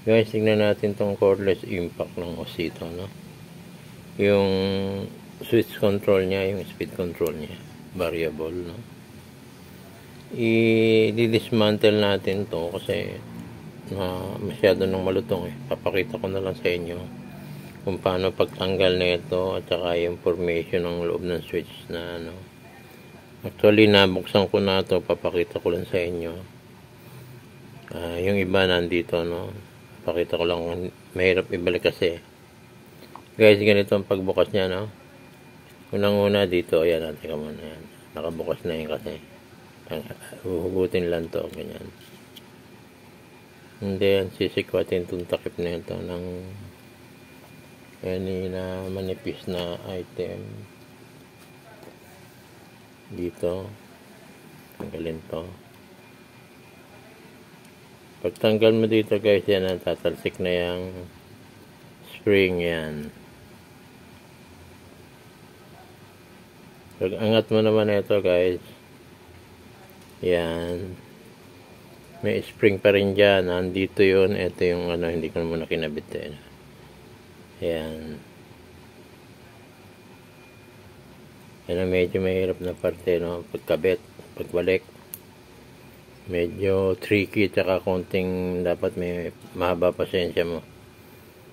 Guys, tingnan natin tong cordless impact ng Osito, no? Yung switch control niya, yung speed control niya, variable, no? I-dismantle natin to kasi masyado nang malutong eh. Papakita ko na lang sa inyo kung paano pagtanggal na ito at saka yung formation ng loob ng switch na ano. Actually, nabuksan ko na to, papakita ko lang sa inyo. Yung iba nandito, no? Pakita ko lang, mahirap ibalik kasi. Guys, ganito ang pagbukas niya, no? Unang-una dito, ayan, natin ka muna yan. Nakabukas na yun kasi. Huhugutin lang to, ganyan. And then, sisikwatin itong takip na ito ng any na manipis na item. Dito. Tanggalin to. Pagtanggal mo dito guys, yan ang tatalsik na yung spring yan. Pag angat mo naman ito guys, yan. May spring pa rin dyan. Nandito yun. Ito yung ano, hindi ko naman kinabit eh. Yan. Yan ang medyo mahirap na parte, no? Pagkabit, pagbalik. Medyo tricky, tsaka konting dapat may mahaba pasensya mo.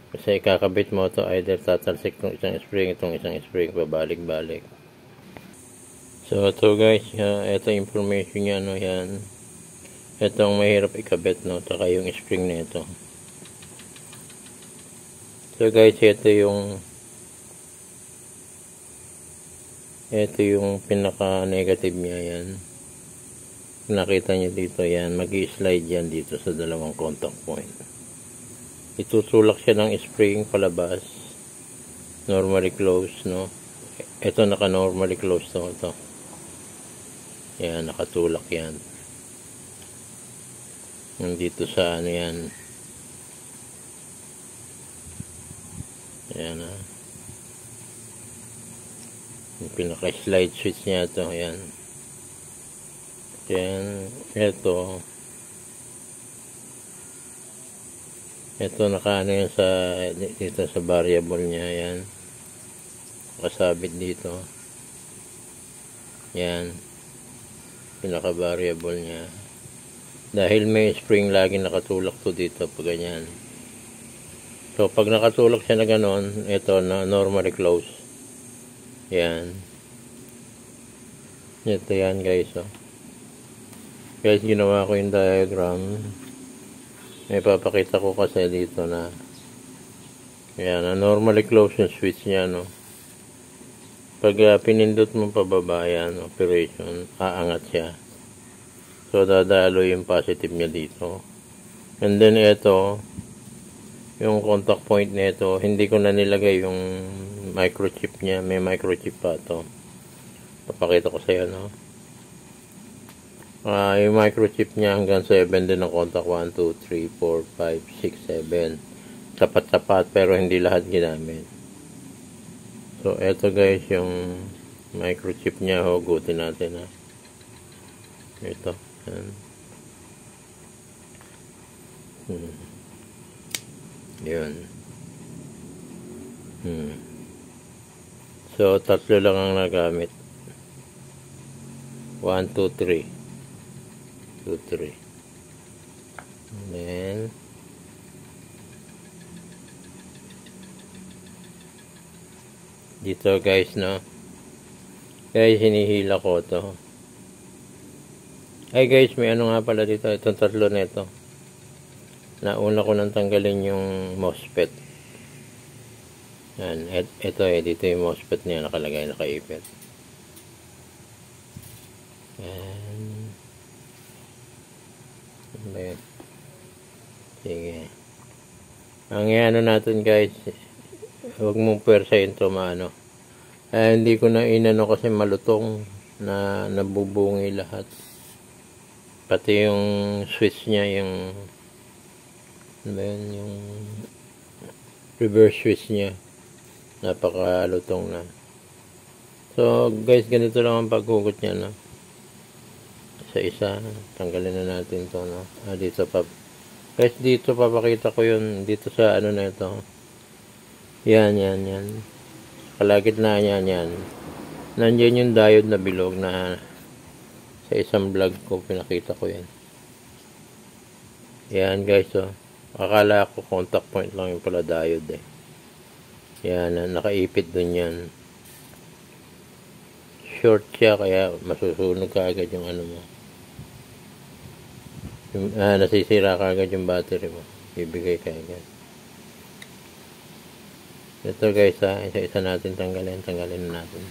Kasi kakabit mo to either tatalsik itong isang spring, pabalik-balik. So, ito guys, ito information niya, no? Yan. Ito ang mahirap ikabit, no? Tsaka yung spring na ito. So guys, ito yung pinaka negative niya, yan. Nakita niyo dito, yan, mag-i-slide yan dito sa dalawang contact point. Itusulak siya ng spring palabas, normally closed, no? Ito naka normally closed to, ito. Yan, nakatulak yan. Nandito sa ano yan. Ayan, yung pinaka-slide switch niya ito, ayan. Then, ito nakaano yan dito sa variable niya, ayan. Nakasabit dito. Ayan. Pinaka-variable niya. Dahil may spring lagi nakatulak to dito, pag ganyan. So, pag nakatulak siya na gano'n, ito na normally close. Yan. Ito yan guys. Oh. Guys, ginawa ko yung diagram. May papakita ko kasi dito na yan, na normally close yung switch niya, no. Pag pinindot mo pababa yan, operation, aangat siya. So, dadalo yung positive niya dito. And then, ito, yung contact point nito, hindi ko na nilagay yung microchip niya. May microchip pa to. Papakita ko sa iyo, no? Yung microchip niya hanggang 7 din ang contact. 1, 2, 3, 4, 5, 6, 7. Sapat-sapat pero hindi lahat ginamit. So, eto guys yung microchip niya. Hugutin natin, ha. Ito. Yan. Yun. So, tatlo lang ang nagamit. 1, 2, 3. 2, 3. And then, dito guys, no? Guys, hinihila ko to. Ay guys, may ano nga pala dito. Itong tatlo na ito. Nauna ko nang tanggalin yung MOSFET. Yan. Ito dito yung MOSFET niya nakalagay, nakaipit. Yan. Okay. Sige. Ang ano natin guys, huwag mong pwersahin ito maano. Hindi ko na inano kasi malutong na nabubungi lahat. Pati yung switch niya, yung yung reverse switch niya, napakalutong na. So guys, ganito lang ang paghugot niya, no? Isa-isa, tanggalin na natin to, no? Dito pa Guys, dito papakita ko yun. Dito sa ano na ito. Yan. Kalagitnaan yan. Nandiyan yung diode na bilog na sa isang vlog ko pinakita ko yan. Yan guys, oh. Akala ko contact point lang yung pala diode eh. Yan, nakaipit dun yan. Short siya kaya masusunog ka agad yung ano mo. Nasisira ka agad yung battery mo. Bibigay ka agad. Ito guys, isa-isa natin tanggalin na natin.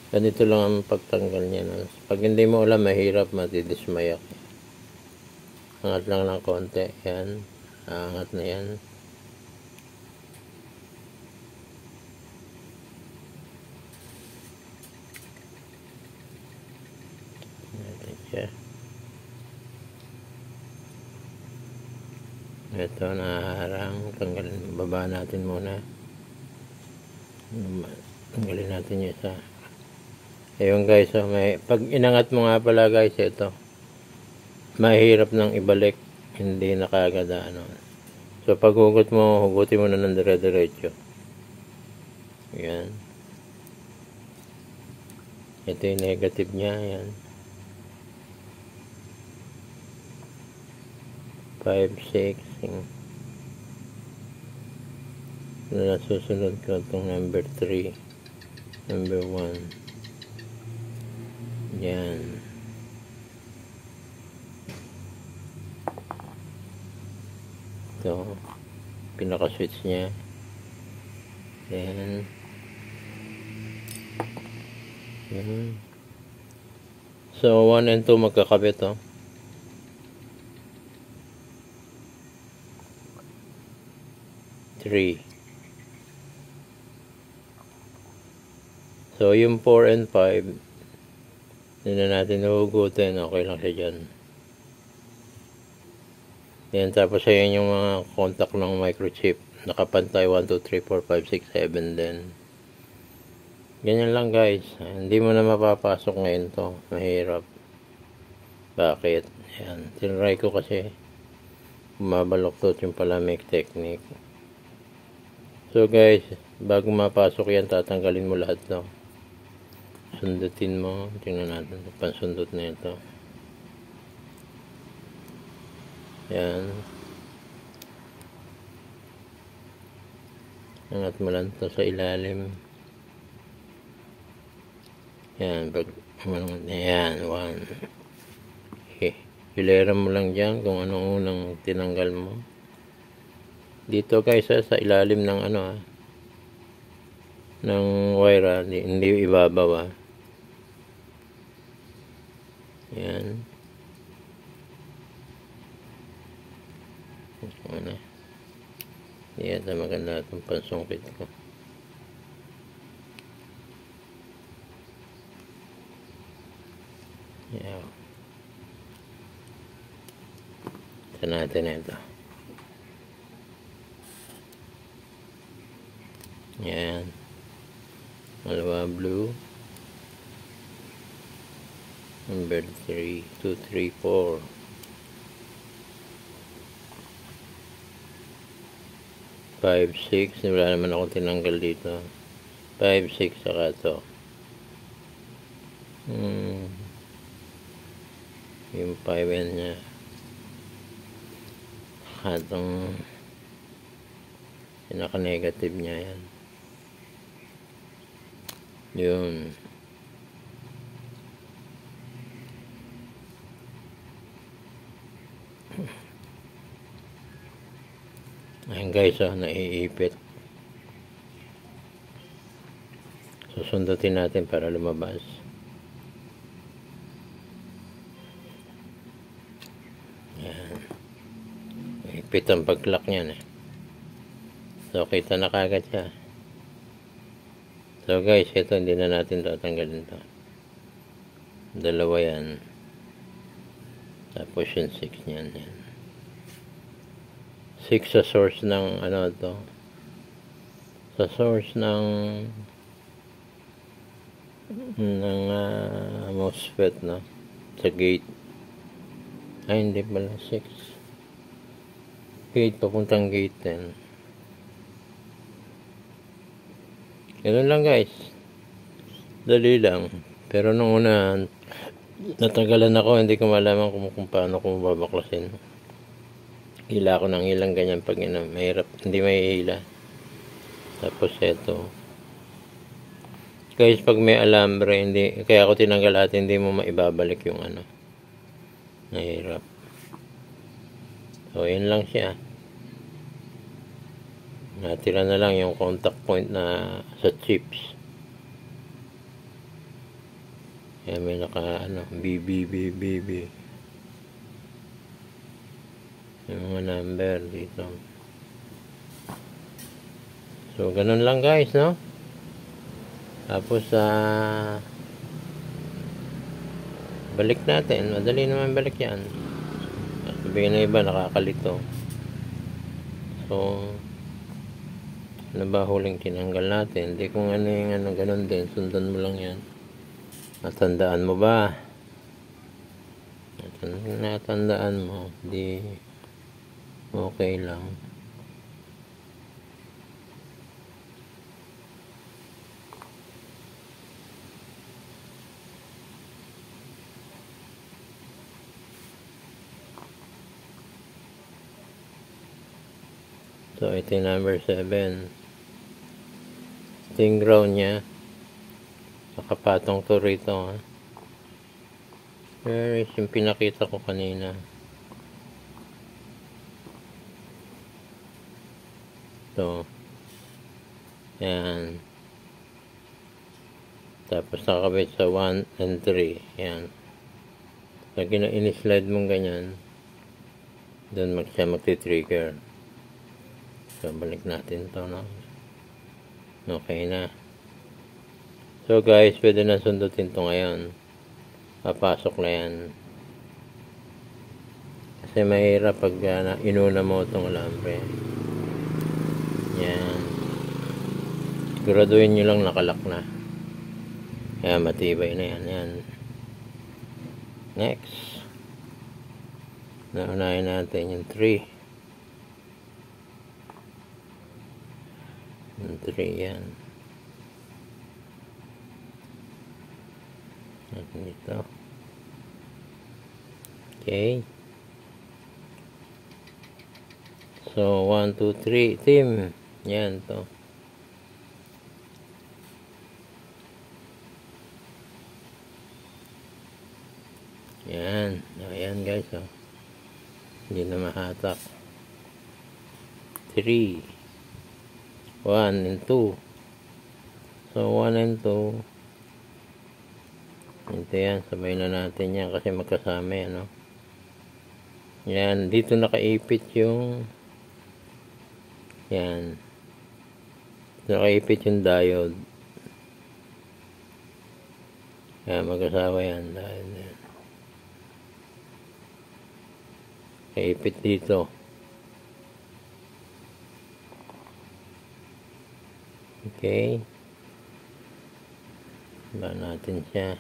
Ganito lang ang pagtanggal niya. Pag hindi mo alam, mahirap, matidismay ako. Angat lang ng konti. Yan. Angat na yan. Natin siya. Ito, naharang. Tanggalin. Baba natin muna. Tanggalin natin yung isa. Ayun guys, pag inangat mo nga pala guys, ito. Mahirap nang ibalik. Hindi na kagad ano. So pag hugot mo, hugutin mo na ng dire-diretso. Yan. Ito yung negative niya. Yan. 5, 6. Susunod ko itong number 3. Number 1. Yan. Ito. Pinaka-switch niya. Yan. Yan. So, 1 and 2 magkakabit, oh. Three. So, yung 4 and 5, hindi na natin nahugutin. Okay lang siya dyan. Yan, tapos ayan yung mga contact ng microchip. Nakapantay 1, 2, 3, 4, 5, 6, 7 din. Ganyan lang guys. Hindi mo na mapapasok ngayon to. Mahirap. Bakit? Yan. Tinry ko kasi bumabaloktot yung palamig technique. So guys, bago mapasok yan, tatanggalin mo lahat to. Sundutin mo. Tingnan natin. Pansundot na ito. Yan. Angat mo lang ito sa ilalim. Yan. Yan. 1. Okay. Hilera mo lang dyan kung anong unang tinanggal mo. Dito guys, sa ilalim ng ano, ng wire, hindi ibabaw. Yan. Ano? Yan, maganda itong pansungkit ko. Yan. Ito natin ito. Yan. Dalawa blue. Number 3, 2, 3, 4. 5, 6. Wala naman akong tinanggal dito. 5, 6, saka ito. Yung 5 yan niya. Saka itong pinaka-negative niya yan. Yun. Ayan guys, naiipit. Susundutin natin para lumabas. Ayan. Ipit ang pag-lock niyan eh. So, kita na kagad siya. So guys, ito hindi na natin tatanggalin to. Dalawa yan. Tapos yung 6 niyan. Yan. 6 sa source ng ano to. Sa source ng MOSFET, no? Sa gate. Ay, hindi pala. 6. Gate, papuntang gate 10. Ganun lang guys. Dali lang. Pero nung una, natagalan ako. Hindi ko malaman kung paano ko babaklasin. Hila ko ng ilang ganyan pag mahirap. Hindi may hila. Tapos eto. Guys, pag may alambre, hindi, kaya ako tinanggal at hindi mo maibabalik yung ano. Mahirap. So, yun lang siya. Natira na lang yung contact point na sa chips. Kaya may naka, BB. Yung mga number dito. So, ganun lang guys, no? Tapos, balik natin. Madali naman balik yan. Sabihin na iba, nakakalito. So, ano ba huling tinanggal natin? Hindi kung ano yung ganun din. Sundan mo lang yan. Natandaan mo ba? Natandaan mo. Di okay lang. So, ito yung number 7. Ito yung ground niya. Nakapatong to rito. Here is yung pinakita ko kanina. Ito. Yan. Tapos nakakabit sa 1 and 3. Yan. Lagi na in-slide mong ganyan. Doon siya magti-trigger. So, balik natin ito, no? Okay na. So, guys, pwede na sundutin ito ngayon. Papasok na yan. Kasi mahirap pag inuna mo itong alambre. Yan. Siguraduhin nyo lang nakalak na. Kaya matibay na yan. Yan. Next. Naunahin natin yung 3. Yung 3 yan. Natin dito. Okay. So, 1, 2, 3. Team. Yan to. Yan. Ayan guys. Oh. Hindi na mahatak. 3. 1 and 2. So, 1 and 2. Ito yan. Sabay na natin yan kasi magkasama yan. No? Yan. Dito nakaipit yung yan. Nakaipit yung diode. Yan. Magkasama yan. Diode yan. Nakaipit dito. Okay. Ba natin siya.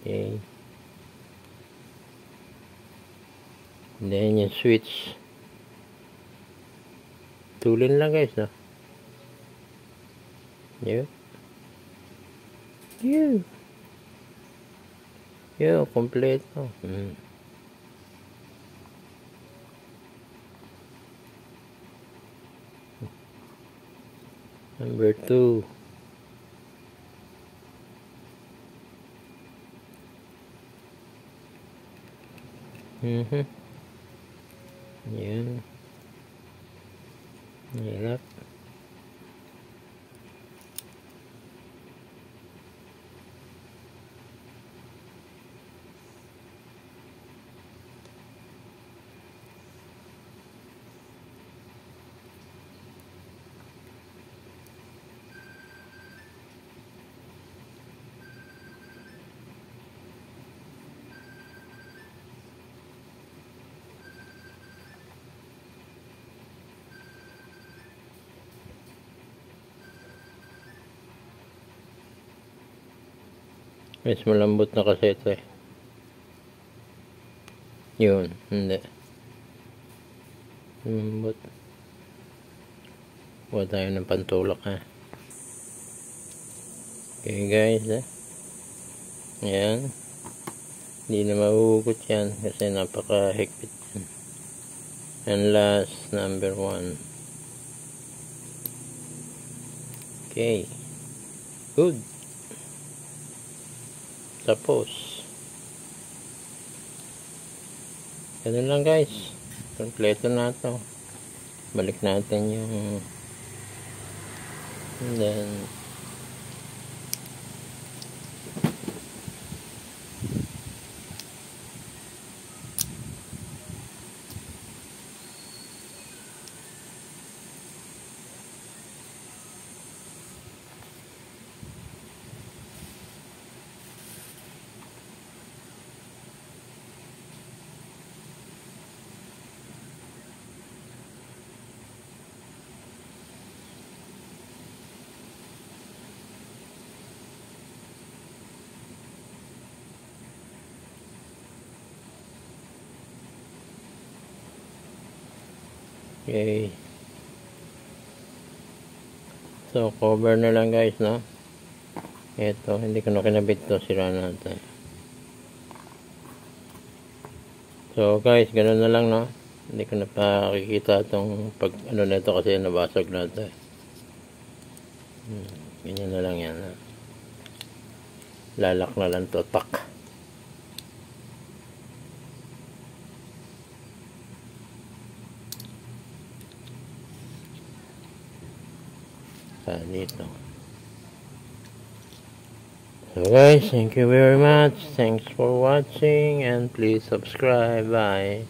Okay. Then yung switch. Tulin lang guys, no? Yun. Yun. Yun, kompleto. Number 2. Yan. Hirap. Mas malambot na kasi ito eh. Yun, hindi. Malambot. Kuha tayo ng pantulak ha. Okay guys Ayan. Hindi na mahuhugot yan kasi napaka-higpit yan. And last, number 1. Okay. Good. Tapos. Ganun lang guys. Kompleto na ito. Balik natin yung and then okay. So, cover na lang guys, no? Ito, hindi ko na kinabit to. Sira natin. So, guys, ganun na lang, no? Hindi ko na pakikita itong pag ano na ito kasi nabasag na ito. Ganyan na lang yan, no? Lalak na lang to, tak. Dito. So guys, thank you very much. Thanks for watching and please subscribe. Bye.